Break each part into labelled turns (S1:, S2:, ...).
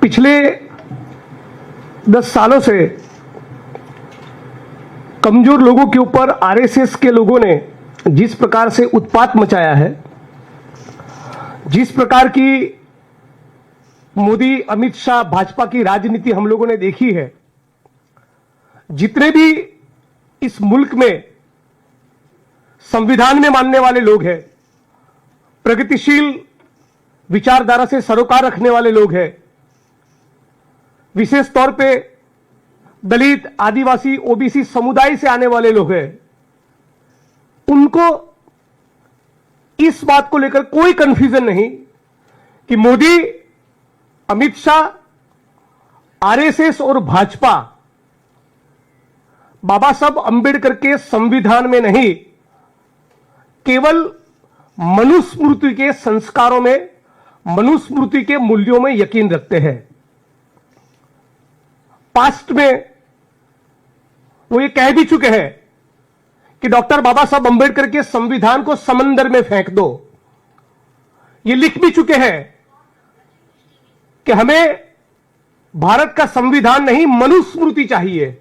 S1: पिछले 10 सालों से कमजोर लोगों के ऊपर आरएसएस के लोगों ने जिस प्रकार से उत्पात मचाया है, जिस प्रकार की मोदी अमित शाह भाजपा की राजनीति हम लोगों ने देखी है, जितने भी इस मुल्क में संविधान में मानने वाले लोग हैं, प्रगतिशील विचारधारा से सरोकार रखने वाले लोग हैं, विशेष तौर पे दलित, आदिवासी, ओबीसी समुदाय से आने वाले लोग हैं, उनको इस बात को लेकर कोई कंफ्यूजन नहीं कि मोदी, अमित शाह, आरएसएस और भाजपा बाबा साहब अंबेडकर के संविधान में नहीं, केवल मनुस्मृति के संस्कारों में, मनुस्मृति के मूल्यों में यकीन रखते हैं। पास्ट में वो ये कह भी चुके हैं कि डॉक्टर बाबा साहब अंबेडकर के संविधान को समंदर में फेंक दो। ये लिख भी चुके हैं कि हमें भारत का संविधान नहीं, मनुस्मृति चाहिए।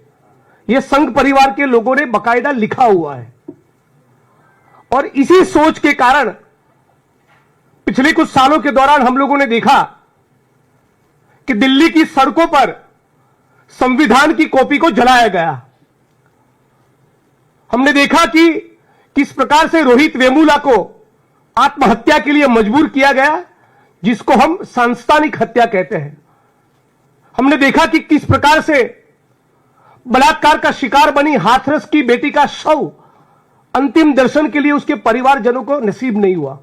S1: यह संघ परिवार के लोगों ने बकायदा लिखा हुआ है। और इसी सोच के कारण पिछले कुछ सालों के दौरान हम लोगों ने देखा कि दिल्ली की सड़कों पर संविधान की कॉपी को जलाया गया। हमने देखा कि किस प्रकार से रोहित वेमुला को आत्महत्या के लिए मजबूर किया गया, जिसको हम सांस्थानिक हत्या कहते हैं। हमने देखा कि किस प्रकार से बलात्कार का शिकार बनी हाथरस की बेटी का शव अंतिम दर्शन के लिए उसके परिवारजनों को नसीब नहीं हुआ।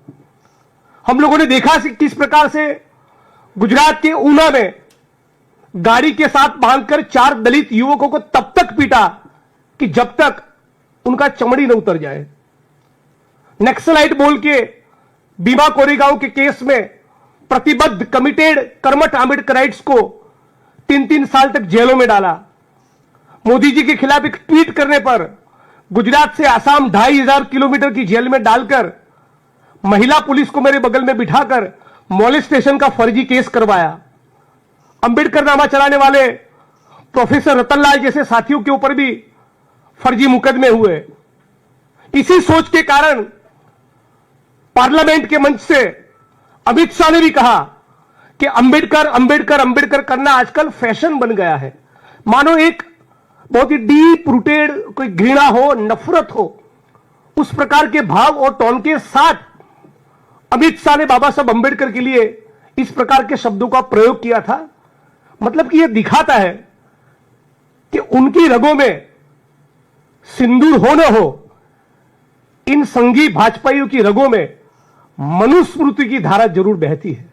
S1: हम लोगों ने देखा कि किस प्रकार से गुजरात के ऊना में गाड़ी के साथ बांधकर 4 दलित युवकों को तब तक पीटा कि जब तक उनका चमड़ी न उतर जाए। नक्सलाइट बोल के भीमा कोरेगांव के केस में प्रतिबद्ध, कमिटेड, कर्मठ आंबेडकराइट्स को 3-3 साल तक जेलों में डाला। मोदी जी के खिलाफ एक ट्वीट करने पर गुजरात से आसाम 2500 किलोमीटर की जेल में डालकर महिला पुलिस को मेरे बगल में बिठाकर मॉलेस्टेशन का फर्जी केस करवाया। अंबेडकर नामा चलाने वाले प्रोफेसर रतनलाल जैसे साथियों के ऊपर भी फर्जी मुकदमे हुए। इसी सोच के कारण पार्लियामेंट के मंच से अमित शाह ने भी कहा कि अंबेडकर अंबेडकर अंबेडकर करना आजकल फैशन बन गया है। मानो एक बहुत ही डीप रूटेड कोई घृणा हो, नफरत हो, उस प्रकार के भाव और टोन के साथ अमित शाह ने बाबा साहब अंबेडकर के लिए इस प्रकार के शब्दों का प्रयोग किया था। मतलब कि यह दिखाता है कि उनकी रगों में सिंदूर हो न हो, इन संघी भाजपाइयों की रगों में मनुस्मृति की धारा जरूर बहती है।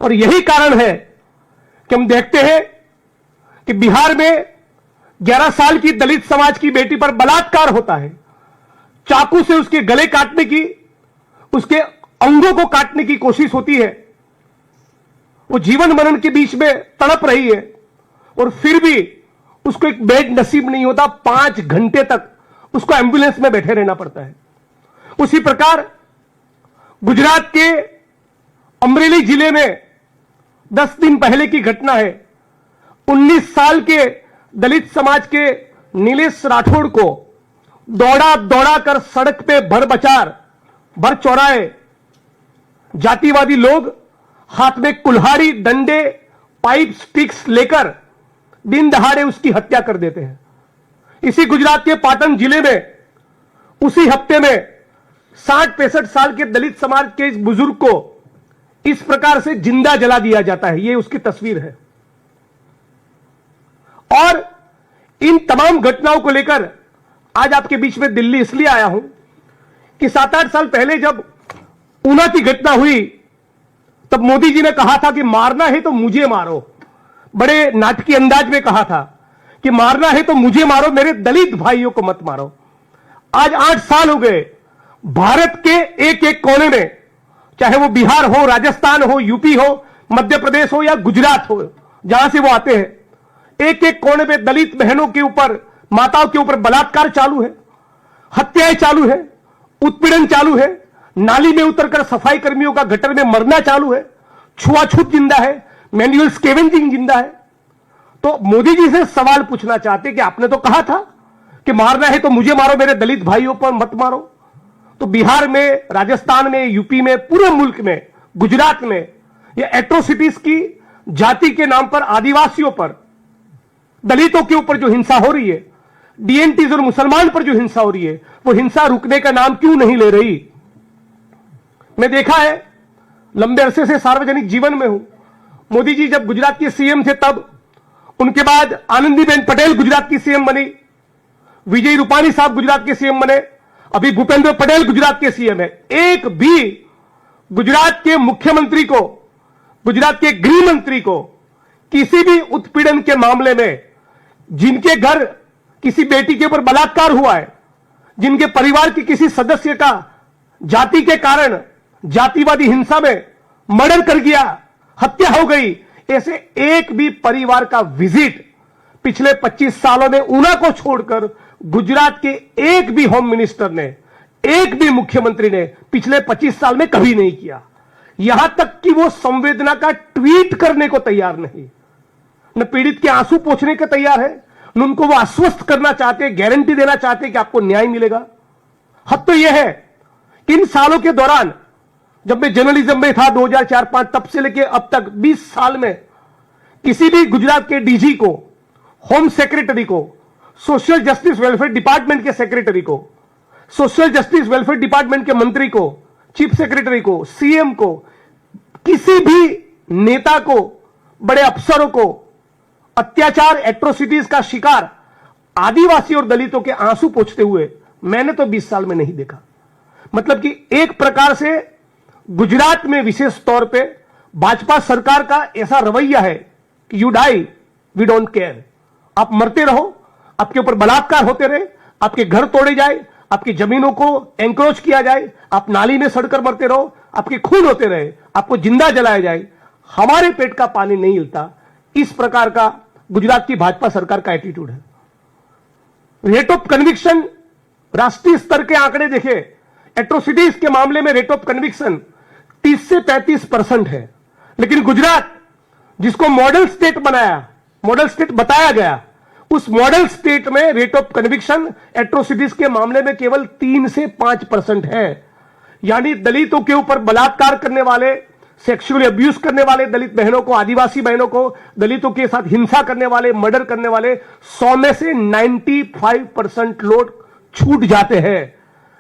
S1: और यही कारण है कि हम देखते हैं कि बिहार में 11 साल की दलित समाज की बेटी पर बलात्कार होता है। चाकू से उसके गले काटने की, उसके अंगों को काटने की कोशिश होती है। वो जीवन मरण के बीच में तड़प रही है और फिर भी उसको एक बेड नसीब नहीं होता। 5 घंटे तक उसको एम्बुलेंस में बैठे रहना पड़ता है। उसी प्रकार गुजरात के अमरेली जिले में 10 दिन पहले की घटना है। 19 साल के दलित समाज के नीलेश राठौड़ को दौड़ा दौड़ा कर सड़क पे भर चौराहे जातिवादी लोग हाथ में कुल्हाड़ी, डंडे, पाइप, स्टिक्स लेकर दिन दहाड़े उसकी हत्या कर देते हैं। इसी गुजरात के पाटन जिले में उसी हफ्ते में 60-65 साल के दलित समाज के इस बुजुर्ग को इस प्रकार से जिंदा जला दिया जाता है। यह उसकी तस्वीर है। और इन तमाम घटनाओं को लेकर आज आपके बीच में दिल्ली इसलिए आया हूं कि 7-8 साल पहले जब ऊना की घटना हुई, तब मोदी जी ने कहा था कि मारना है तो मुझे मारो। बड़े नाटकीय अंदाज में कहा था कि मारना है तो मुझे मारो, मेरे दलित भाइयों को मत मारो। आज 8 साल हो गए, भारत के एक एक कोने में, चाहे वो बिहार हो, राजस्थान हो, यूपी हो, मध्य प्रदेश हो या गुजरात हो, जहां से वो आते हैं, एक एक कोने पे दलित बहनों के ऊपर, माताओं के ऊपर बलात्कार चालू है, हत्याएं चालू है, उत्पीड़न चालू है, नाली में उतरकर सफाई कर्मियों का गटर में मरना चालू है, छुआछूत जिंदा है, मैनुअल स्केवेंजिंग जिंदा है। तो मोदी जी से सवाल पूछना चाहते कि आपने तो कहा था कि मारना है तो मुझे मारो, मेरे दलित भाइयों पर मत मारो। तो बिहार में, राजस्थान में, यूपी में, पूरे मुल्क में, गुजरात में ये एट्रोसिटीज की जाति के नाम पर, आदिवासियों पर, दलितों के ऊपर जो हिंसा हो रही है, डीएनटीज और मुसलमान पर जो हिंसा हो रही है, वो हिंसा रुकने का नाम क्यों नहीं ले रही? मैं देखा है, लंबे अरसे से सार्वजनिक जीवन में हूं। मोदी जी जब गुजरात के सीएम थे तब, उनके बाद आनंदीबेन पटेल गुजरात की सीएम बनी, विजय रूपाणी साहब गुजरात के सीएम बने, अभी भूपेंद्र पटेल गुजरात के सीएम है। एक भी गुजरात के मुख्यमंत्री को, गुजरात के गृह मंत्री को किसी भी उत्पीड़न के मामले में, जिनके घर किसी बेटी के ऊपर बलात्कार हुआ है, जिनके परिवार के किसी सदस्य का जाति के कारण जातिवादी हिंसा में मर्डर कर दिया, हत्या हो गई, ऐसे एक भी परिवार का विजिट पिछले 25 सालों में ऊना को छोड़कर गुजरात के एक भी होम मिनिस्टर ने, एक भी मुख्यमंत्री ने पिछले 25 साल में कभी नहीं किया। यहां तक कि वो संवेदना का ट्वीट करने को तैयार नहीं, न पीड़ित के आंसू पोंछने के तैयार है, न उनको वो आश्वस्त करना चाहते, गारंटी देना चाहते कि आपको न्याय मिलेगा। हद तो यह है कि इन सालों के दौरान, जब मैं जर्नलिज्म में था 2004-5, तब से लेकर अब तक 20 साल में किसी भी गुजरात के डीजी को, होम सेक्रेटरी को, सोशल जस्टिस वेलफेयर डिपार्टमेंट के सेक्रेटरी को, सोशल जस्टिस वेलफेयर डिपार्टमेंट के मंत्री को, चीफ सेक्रेटरी को, सीएम को, किसी भी नेता को, बड़े अफसरों को अत्याचार, एट्रोसिटीज का शिकार आदिवासी और दलितों के आंसू पोंछते हुए मैंने तो 20 साल में नहीं देखा। मतलब कि एक प्रकार से गुजरात में विशेष तौर पे भाजपा सरकार का ऐसा रवैया है कि you die we don't care, आप मरते रहो, आपके ऊपर बलात्कार होते रहे, आपके घर तोड़े जाए, आपकी जमीनों को एंक्रोच किया जाए, आप नाली में सड़कर मरते रहो, आपके खून होते रहे, आपको जिंदा जलाया जाए, हमारे पेट का पानी नहीं हिलता। इस प्रकार का गुजरात की भाजपा सरकार का एटीट्यूड है। रेट ऑफ कन्विक्शन, राष्ट्रीय स्तर के आंकड़े देखे, एट्रोसिटीज के मामले में रेट ऑफ कन्विक्शन 30 से 35% है, लेकिन गुजरात जिसको मॉडल स्टेट बनाया, मॉडल स्टेट बताया गया, उस मॉडल स्टेट में रेट ऑफ कन्विक्शन एट्रोसिटीज के मामले में केवल 3 से 5% है। यानी दलितों के ऊपर बलात्कार करने वाले, सेक्सुअली अब्यूज करने वाले दलित बहनों को, आदिवासी बहनों को, दलितों के साथ हिंसा करने वाले, मर्डर करने वाले 100 में से 95% लोग छूट जाते हैं,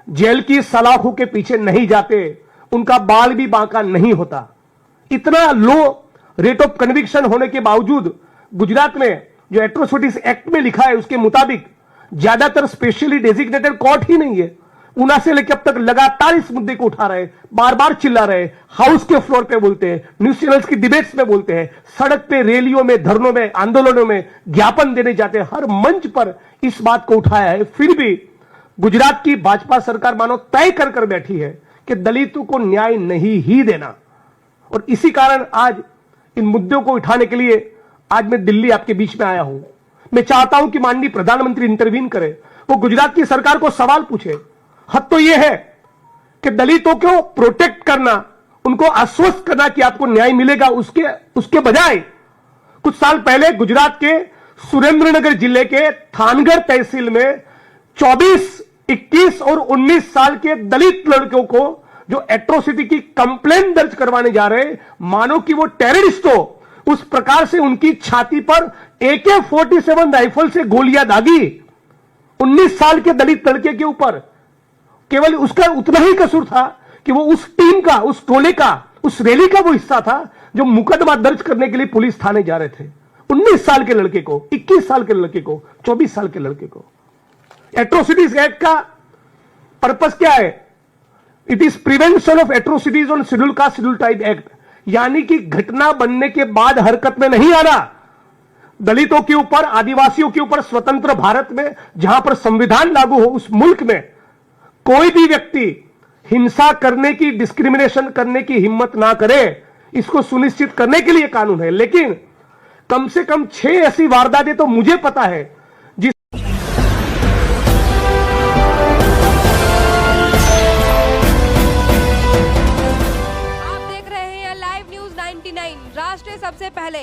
S1: जेल की सलाखों के पीछे नहीं जाते, उनका बाल भी बांका नहीं होता। इतना लो रेट ऑफ कन्विक्शन होने के बावजूद गुजरात में जो एट्रोसिटीज एक्ट में लिखा है उसके मुताबिक ज्यादातर स्पेशली डेजिग्नेटेड कोर्ट ही नहीं है। ऊना से लेकर अब तक लगातार इस मुद्दे को उठा रहे, बार बार चिल्ला रहे, हाउस के फ्लोर पे बोलते हैं, न्यूज चैनल्स की डिबेट्स में बोलते हैं, सड़क पे, रैलियों में, धरनों में, आंदोलनों में ज्ञापन देने जाते हैं, हर मंच पर इस बात को उठाया है। फिर भी गुजरात की भाजपा सरकार मानो तय कर कर बैठी है कि दलितों को न्याय नहीं ही देना। और इसी कारण आज इन मुद्दों को उठाने के लिए आज मैं दिल्ली आपके बीच में आया हूं। मैं चाहता हूं कि माननीय प्रधानमंत्री इंटरवीन करे, वो गुजरात की सरकार को सवाल पूछे। हद तो यह है कि दलितों को प्रोटेक्ट करना, उनको आश्वस्त करना कि आपको न्याय मिलेगा, उसके बजाय कुछ साल पहले गुजरात के सुरेंद्रनगर जिले के थानगढ़ तहसील में 24, 21 और 19 साल के दलित लड़कों को जो एट्रोसिटी की कंप्लेंट दर्ज करवाने जा रहे, मानो कि वो टेररिस्ट हो, उस प्रकार से उनकी छाती पर AK-47 राइफल से गोलियां दागी 19 साल के दलित लड़के के ऊपर। केवल उसका उतना ही कसूर था कि वो उस टीम का, उस टोले का, उस रैली का वो हिस्सा था जो मुकदमा दर्ज करने के लिए पुलिस थाने जा रहे थे। 19 साल के लड़के को, 21 साल के लड़के को, 24 साल के लड़के को। एट्रोसिटीज एक्ट का पर्पस क्या है? It is prevention of atrocities on schedule caste, schedule tribe act. यानी कि घटना बनने के बाद हरकत में नहीं आना। दलितों के ऊपर, आदिवासियों के ऊपर स्वतंत्र भारत में, जहां पर संविधान लागू हो, उस मुल्क में कोई भी व्यक्ति हिंसा करने की, डिस्क्रिमिनेशन करने की हिम्मत ना करे, इसको सुनिश्चित करने के लिए कानून है। लेकिन कम से कम 6 ऐसी वारदातें तो मुझे पता है जिस
S2: आप देख रहे हैं लाइव न्यूज 19। 99 राष्ट्र सबसे पहले।